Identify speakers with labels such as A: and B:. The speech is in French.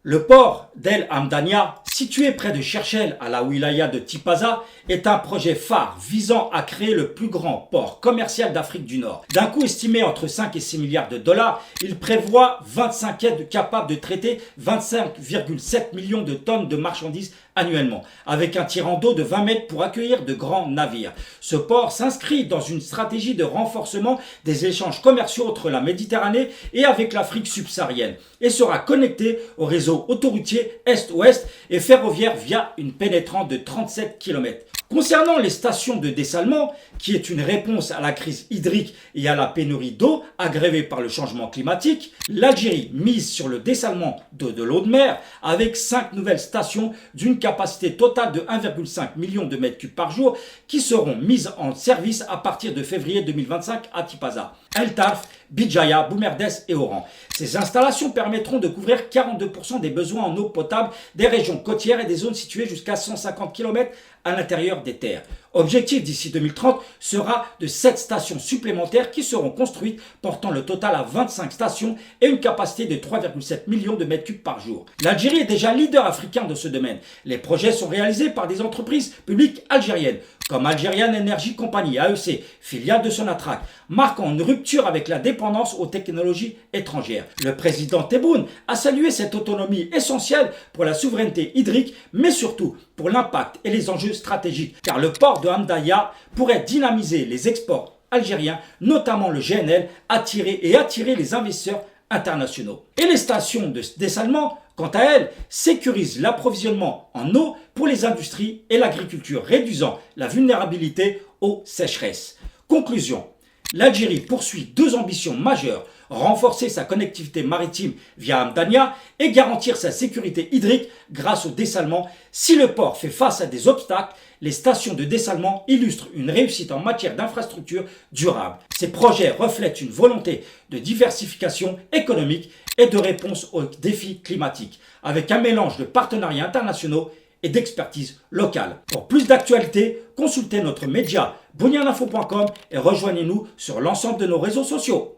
A: Le port d'El Hamdania, situé près de Cherchell à la wilaya de Tipaza, est un projet phare visant à créer le plus grand port commercial d'Afrique du Nord. D'un coût estimé entre 5 et 6 milliards de dollars, il prévoit 25 quais capables de traiter 25,7 millions de tonnes de marchandises annuellement, avec un tirant d'eau de 20 mètres pour accueillir de grands navires. Ce port s'inscrit dans une stratégie de renforcement des échanges commerciaux entre la Méditerranée et avec l'Afrique subsaharienne et sera connecté au réseau autoroutier Est-Ouest et ferroviaire via une pénétrante de 37 km. Concernant les stations de dessalement, qui est une réponse à la crise hydrique et à la pénurie d'eau aggravée par le changement climatique, l'Algérie mise sur le dessalement de l'eau de mer avec 5 nouvelles stations d'une capacité totale de 1,5 million de mètres cubes par jour qui seront mises en service à partir de février 2025 à Tipaza, El Tarf, Bijaya, Boumerdes et Oran. Ces installations permettront de couvrir 42% des besoins en eau potable des régions côtières et des zones situées jusqu'à 150 km à l'intérieur des terres. Objectif d'ici 2030 sera de 7 stations supplémentaires qui seront construites, portant le total à 25 stations et une capacité de 3,7 millions de mètres cubes par jour. L'Algérie est déjà leader africain de ce domaine. Les projets sont réalisés par des entreprises publiques algériennes, comme Algerian Energy Company, AEC, filiale de Sonatrach, marquant une rupture avec la dépendance aux technologies étrangères. Le président Tebboune a salué cette autonomie essentielle pour la souveraineté hydrique, mais surtout pour l'impact et les enjeux stratégiques, car le port de Hamdaya pourrait dynamiser les exports algériens, notamment le GNL, attirer les investisseurs internationaux. Et les stations de dessalement, quant à elles, sécurisent l'approvisionnement en eau pour les industries et l'agriculture, réduisant la vulnérabilité aux sécheresses. Conclusion. L'Algérie poursuit 2 ambitions majeures, renforcer sa connectivité maritime via Hamdania et garantir sa sécurité hydrique grâce au dessalement. Si le port fait face à des obstacles, les stations de dessalement illustrent une réussite en matière d'infrastructures durables. Ces projets reflètent une volonté de diversification économique et de réponse aux défis climatiques, avec un mélange de partenariats internationaux et d'expertise locale. Pour plus d'actualités, consultez notre média bounianinfo.com et rejoignez-nous sur l'ensemble de nos réseaux sociaux.